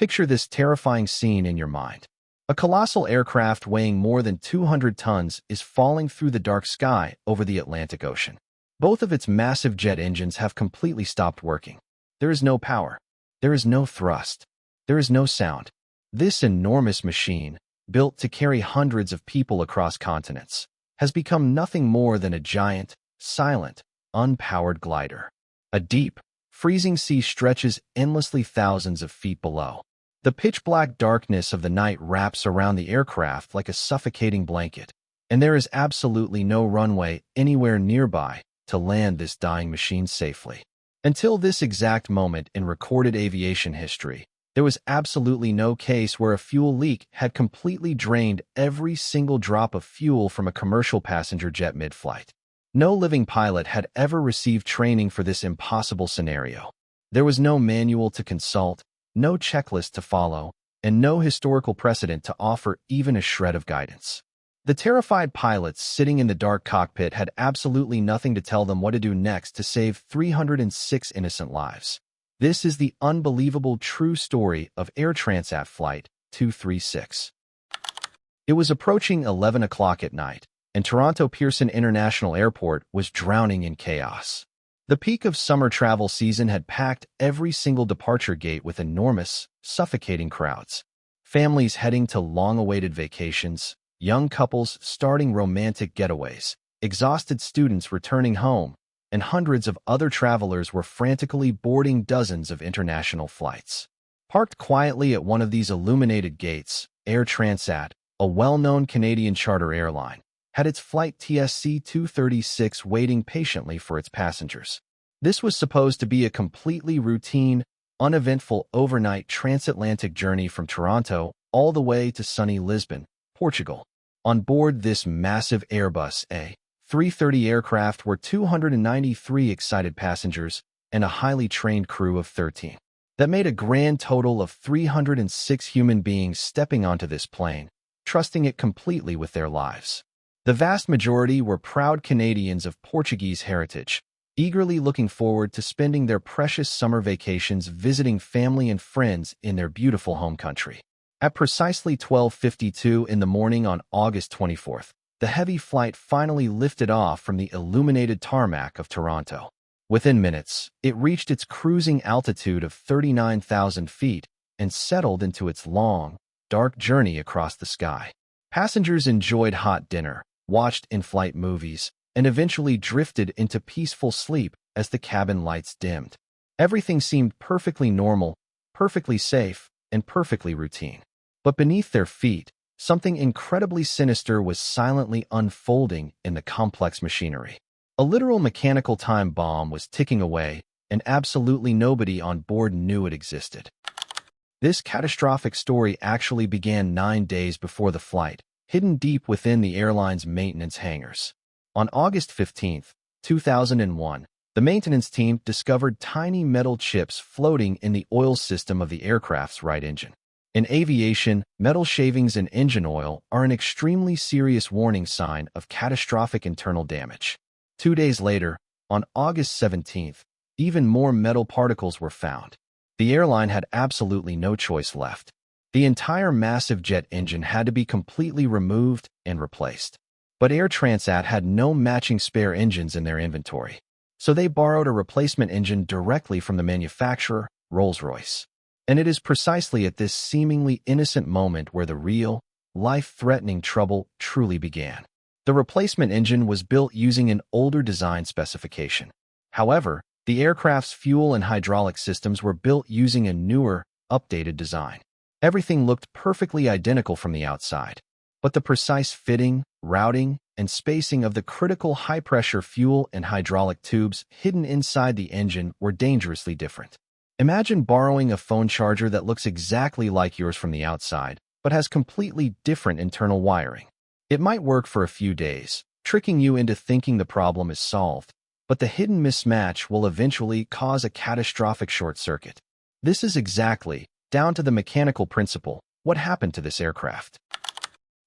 Picture this terrifying scene in your mind. A colossal aircraft weighing more than 200 tons is falling through the dark sky over the Atlantic Ocean. Both of its massive jet engines have completely stopped working. There is no power. There is no thrust. There is no sound. This enormous machine, built to carry hundreds of people across continents, has become nothing more than a giant, silent, unpowered glider. A deep, freezing sea stretches endlessly thousands of feet below. The pitch-black darkness of the night wraps around the aircraft like a suffocating blanket, and there is absolutely no runway anywhere nearby to land this dying machine safely. Until this exact moment in recorded aviation history, there was absolutely no case where a fuel leak had completely drained every single drop of fuel from a commercial passenger jet mid-flight. No living pilot had ever received training for this impossible scenario. There was no manual to consult, no checklist to follow, and no historical precedent to offer even a shred of guidance. The terrified pilots sitting in the dark cockpit had absolutely nothing to tell them what to do next to save 306 innocent lives. This is the unbelievable true story of Air Transat Flight 236. It was approaching 11 o'clock at night, and Toronto Pearson International Airport was drowning in chaos. The peak of summer travel season had packed every single departure gate with enormous, suffocating crowds. Families heading to long-awaited vacations, young couples starting romantic getaways, exhausted students returning home, and hundreds of other travelers were frantically boarding dozens of international flights. Parked quietly at one of these illuminated gates, Air Transat, a well-known Canadian charter airline, had its flight TSC 236 waiting patiently for its passengers. This was supposed to be a completely routine, uneventful overnight transatlantic journey from Toronto all the way to sunny Lisbon, Portugal. On board this massive Airbus A330 aircraft were 293 excited passengers and a highly trained crew of 13. That made a grand total of 306 human beings stepping onto this plane, trusting it completely with their lives. The vast majority were proud Canadians of Portuguese heritage, eagerly looking forward to spending their precious summer vacations visiting family and friends in their beautiful home country. At precisely 12:52 in the morning on August 24th, the heavy flight finally lifted off from the illuminated tarmac of Toronto. Within minutes, it reached its cruising altitude of 39,000 feet and settled into its long, dark journey across the sky. Passengers enjoyed hot dinner, watched in-flight movies, and eventually drifted into peaceful sleep as the cabin lights dimmed. Everything seemed perfectly normal, perfectly safe, and perfectly routine. But beneath their feet, something incredibly sinister was silently unfolding in the complex machinery. A literal mechanical time bomb was ticking away, and absolutely nobody on board knew it existed. This catastrophic story actually began 9 days before the flight, hidden deep within the airline's maintenance hangars. On August 15, 2001, the maintenance team discovered tiny metal chips floating in the oil system of the aircraft's right engine. In aviation, metal shavings in engine oil are an extremely serious warning sign of catastrophic internal damage. 2 days later, on August 17th, even more metal particles were found. The airline had absolutely no choice left. The entire massive jet engine had to be completely removed and replaced. But Air Transat had no matching spare engines in their inventory, so they borrowed a replacement engine directly from the manufacturer, Rolls-Royce. And it is precisely at this seemingly innocent moment where the real, life-threatening trouble truly began. The replacement engine was built using an older design specification. However, the aircraft's fuel and hydraulic systems were built using a newer, updated design. Everything looked perfectly identical from the outside, but the precise fitting, routing, and spacing of the critical high-pressure fuel and hydraulic tubes hidden inside the engine were dangerously different. Imagine borrowing a phone charger that looks exactly like yours from the outside, but has completely different internal wiring. It might work for a few days, tricking you into thinking the problem is solved, but the hidden mismatch will eventually cause a catastrophic short circuit. This is exactly, down to the mechanical principle, what happened to this aircraft.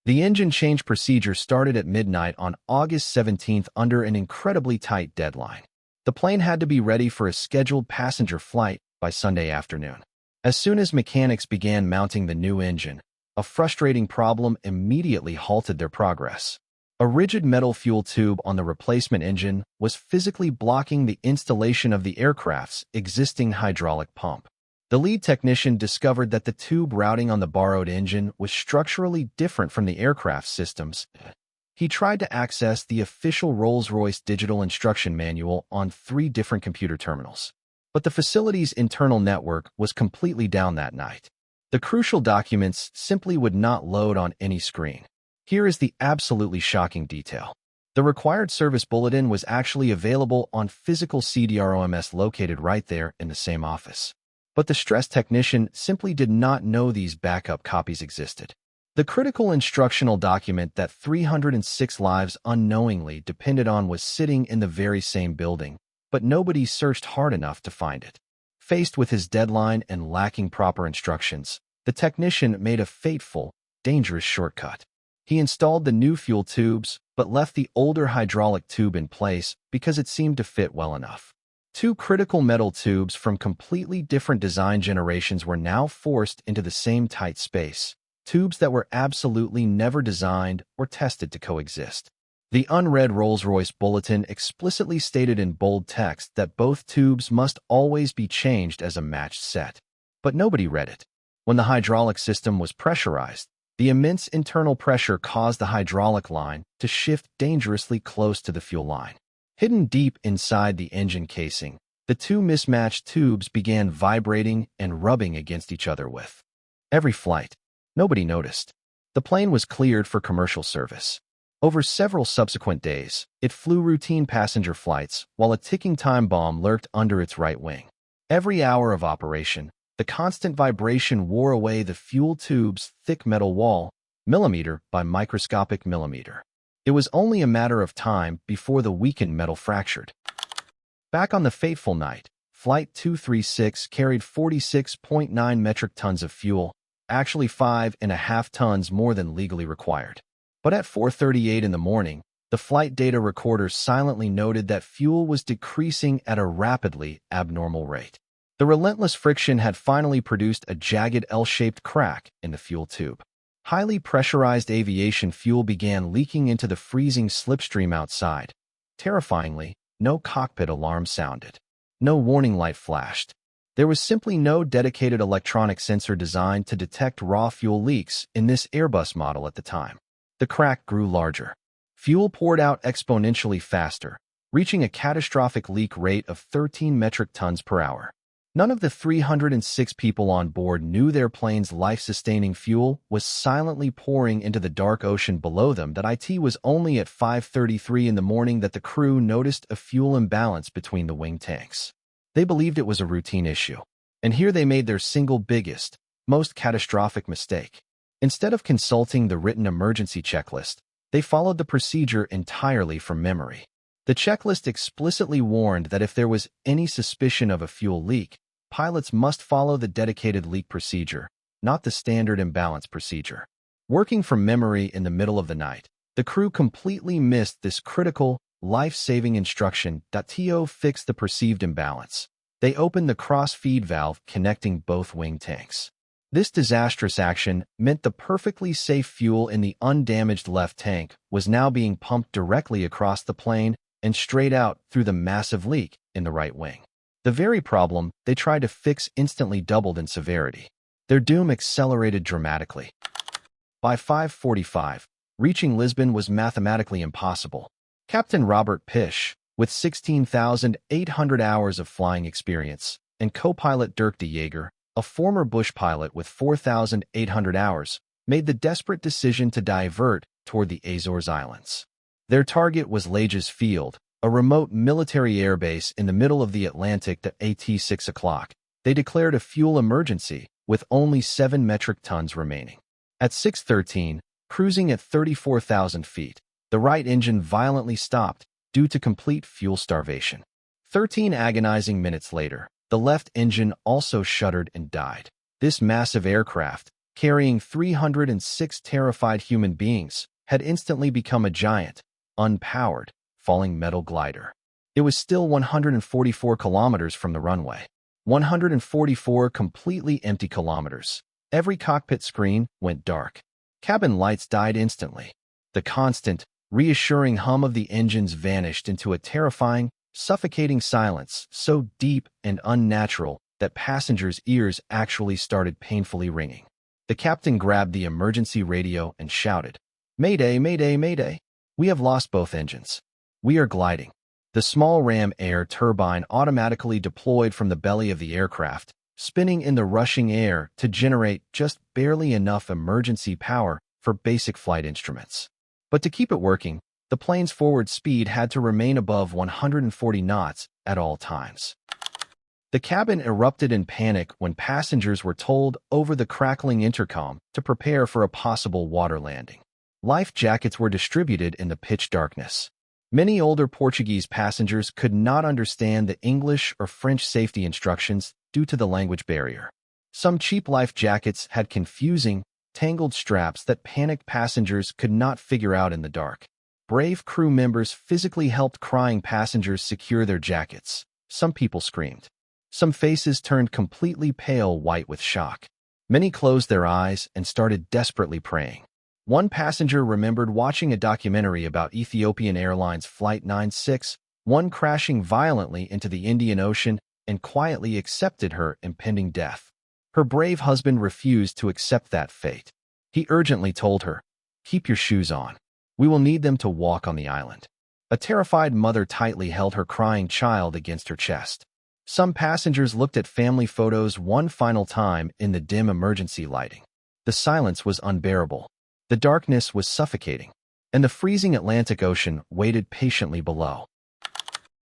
The engine change procedure started at midnight on August 17th under an incredibly tight deadline. The plane had to be ready for a scheduled passenger flight by Sunday afternoon. As soon as mechanics began mounting the new engine, a frustrating problem immediately halted their progress. A rigid metal fuel tube on the replacement engine was physically blocking the installation of the aircraft's existing hydraulic pump. The lead technician discovered that the tube routing on the borrowed engine was structurally different from the aircraft's systems. He tried to access the official Rolls-Royce digital instruction manual on 3 different computer terminals, but the facility's internal network was completely down that night. The crucial documents simply would not load on any screen. Here is the absolutely shocking detail. The required service bulletin was actually available on physical CD-ROMs located right there in the same office. But the stressed technician simply did not know these backup copies existed. The critical instructional document that 306 lives unknowingly depended on was sitting in the very same building, but nobody searched hard enough to find it. Faced with his deadline and lacking proper instructions, the technician made a fateful, dangerous shortcut. He installed the new fuel tubes, but left the older hydraulic tube in place because it seemed to fit well enough. 2 critical metal tubes from completely different design generations were now forced into the same tight space, tubes that were absolutely never designed or tested to coexist. The unread Rolls-Royce bulletin explicitly stated in bold text that both tubes must always be changed as a matched set. But nobody read it. When the hydraulic system was pressurized, the immense internal pressure caused the hydraulic line to shift dangerously close to the fuel line. Hidden deep inside the engine casing, the 2 mismatched tubes began vibrating and rubbing against each other with every flight. Nobody noticed. The plane was cleared for commercial service. Over several subsequent days, it flew routine passenger flights while a ticking time bomb lurked under its right wing. Every hour of operation, the constant vibration wore away the fuel tube's thick metal wall, millimeter by microscopic millimeter. It was only a matter of time before the weakened metal fractured. Back on the fateful night, Flight 236 carried 46.9 metric tons of fuel, actually 5.5 tons more than legally required. But at 4:38 in the morning, the flight data recorder silently noted that fuel was decreasing at a rapidly abnormal rate. The relentless friction had finally produced a jagged L-shaped crack in the fuel tube. Highly pressurized aviation fuel began leaking into the freezing slipstream outside. Terrifyingly, no cockpit alarm sounded. No warning light flashed. There was simply no dedicated electronic sensor designed to detect raw fuel leaks in this Airbus model at the time. The crack grew larger. Fuel poured out exponentially faster, reaching a catastrophic leak rate of 13 metric tons per hour. None of the 306 people on board knew their plane's life-sustaining fuel was silently pouring into the dark ocean below them. That it was only at 5:33 in the morning that the crew noticed a fuel imbalance between the wing tanks. They believed it was a routine issue. And here they made their single biggest, most catastrophic mistake. Instead of consulting the written emergency checklist, they followed the procedure entirely from memory. The checklist explicitly warned that if there was any suspicion of a fuel leak, pilots must follow the dedicated leak procedure, not the standard imbalance procedure. Working from memory in the middle of the night, the crew completely missed this critical, life-saving instruction. To fix the perceived imbalance, they opened the cross-feed valve connecting both wing tanks. This disastrous action meant the perfectly safe fuel in the undamaged left tank was now being pumped directly across the plane and straight out through the massive leak in the right wing. The very problem they tried to fix instantly doubled in severity. Their doom accelerated dramatically. By 5:45, reaching Lisbon was mathematically impossible. Captain Robert Pish, with 16,800 hours of flying experience, and co-pilot Dirk de Jager, a former bush pilot with 4,800 hours, made the desperate decision to divert toward the Azores Islands. Their target was Lajes Field, a remote military airbase in the middle of the Atlantic. At 6 o'clock, they declared a fuel emergency with only 7 metric tons remaining. At 6:13, cruising at 34,000 feet, the right engine violently stopped due to complete fuel starvation. 13 agonizing minutes later, the left engine also shuddered and died. This massive aircraft, carrying 306 terrified human beings, had instantly become a giant, unpowered, falling metal glider. It was still 144 kilometers from the runway. 144 completely empty kilometers. Every cockpit screen went dark. Cabin lights died instantly. The constant, reassuring hum of the engines vanished into a terrifying, suffocating silence so deep and unnatural that passengers' ears actually started painfully ringing. The captain grabbed the emergency radio and shouted, "Mayday, mayday, mayday! We have lost both engines. We are gliding." The small ram air turbine automatically deployed from the belly of the aircraft, spinning in the rushing air to generate just barely enough emergency power for basic flight instruments. But to keep it working, the plane's forward speed had to remain above 140 knots at all times. The cabin erupted in panic when passengers were told over the crackling intercom to prepare for a possible water landing. Life jackets were distributed in the pitch darkness. Many older Portuguese passengers could not understand the English or French safety instructions due to the language barrier. Some cheap life jackets had confusing, tangled straps that panicked passengers could not figure out in the dark. Brave crew members physically helped crying passengers secure their jackets. Some people screamed. Some faces turned completely pale white with shock. Many closed their eyes and started desperately praying. One passenger remembered watching a documentary about Ethiopian Airlines Flight 961 crashing violently into the Indian Ocean and quietly accepted her impending death. Her brave husband refused to accept that fate. He urgently told her, "Keep your shoes on. We will need them to walk on the island." A terrified mother tightly held her crying child against her chest. Some passengers looked at family photos one final time in the dim emergency lighting. The silence was unbearable. The darkness was suffocating, and the freezing Atlantic Ocean waited patiently below.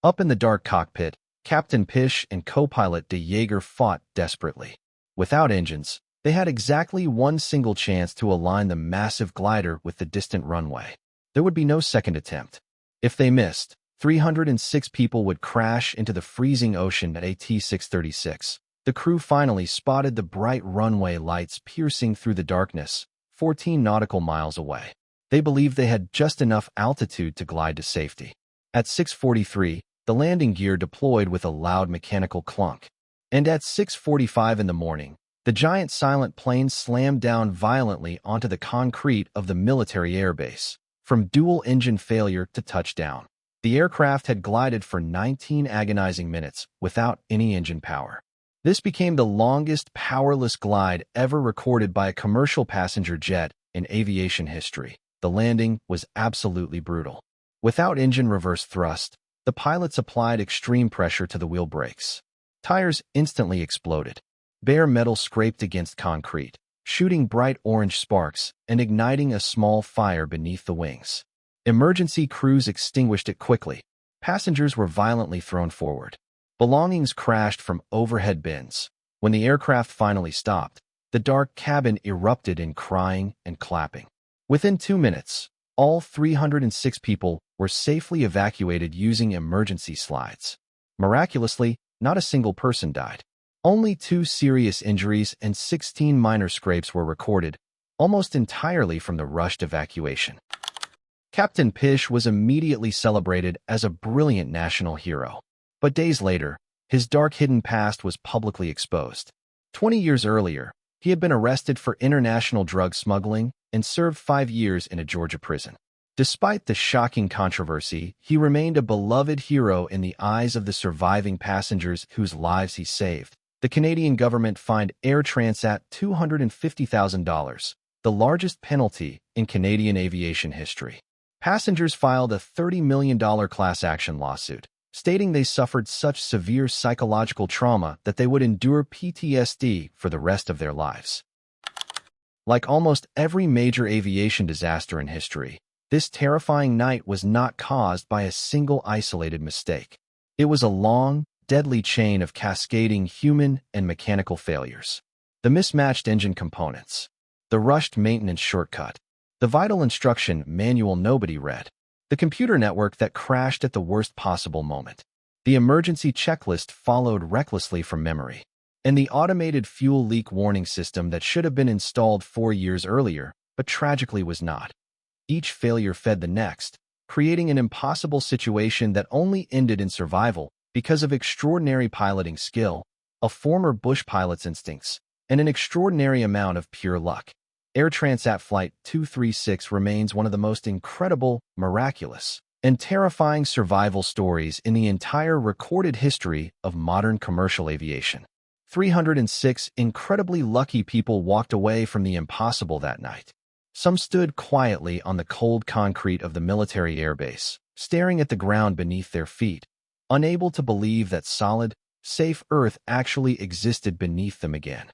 Up in the dark cockpit, Captain Pish and co-pilot De Jager fought desperately. Without engines, they had exactly one single chance to align the massive glider with the distant runway. There would be no second attempt. If they missed, 306 people would crash into the freezing ocean at AT-636. The crew finally spotted the bright runway lights piercing through the darkness, 14 nautical miles away. They believed they had just enough altitude to glide to safety. At 6:43, the landing gear deployed with a loud mechanical clunk. And at 6:45 in the morning, the giant silent plane slammed down violently onto the concrete of the military airbase. From dual-engine failure to touchdown, the aircraft had glided for 19 agonizing minutes without any engine power. This became the longest powerless glide ever recorded by a commercial passenger jet in aviation history. The landing was absolutely brutal. Without engine reverse thrust, the pilots applied extreme pressure to the wheel brakes. Tires instantly exploded. Bare metal scraped against concrete, shooting bright orange sparks and igniting a small fire beneath the wings. Emergency crews extinguished it quickly. Passengers were violently thrown forward. Belongings crashed from overhead bins. When the aircraft finally stopped, the dark cabin erupted in crying and clapping. Within 2 minutes, all 306 people were safely evacuated using emergency slides. Miraculously, not a single person died. Only 2 serious injuries and 16 minor scrapes were recorded, almost entirely from the rushed evacuation. Captain Pish was immediately celebrated as a brilliant national hero. But days later, his dark hidden past was publicly exposed. 20 years earlier, he had been arrested for international drug smuggling and served 5 years in a Georgia prison. Despite the shocking controversy, he remained a beloved hero in the eyes of the surviving passengers whose lives he saved. The Canadian government fined Air Transat $250,000, the largest penalty in Canadian aviation history. Passengers filed a $30 million class action lawsuit, stating they suffered such severe psychological trauma that they would endure PTSD for the rest of their lives. Like almost every major aviation disaster in history, this terrifying night was not caused by a single isolated mistake. It was a long, deadly chain of cascading human and mechanical failures. The mismatched engine components, the rushed maintenance shortcut, the vital instruction manual nobody read, the computer network that crashed at the worst possible moment, the emergency checklist followed recklessly from memory, and the automated fuel leak warning system that should have been installed 4 years earlier, but tragically was not. Each failure fed the next, creating an impossible situation that only ended in survival because of extraordinary piloting skill, a former bush pilot's instincts, and an extraordinary amount of pure luck. Air Transat Flight 236 remains one of the most incredible, miraculous, and terrifying survival stories in the entire recorded history of modern commercial aviation. 306 incredibly lucky people walked away from the impossible that night. Some stood quietly on the cold concrete of the military airbase, staring at the ground beneath their feet, unable to believe that solid, safe Earth actually existed beneath them again.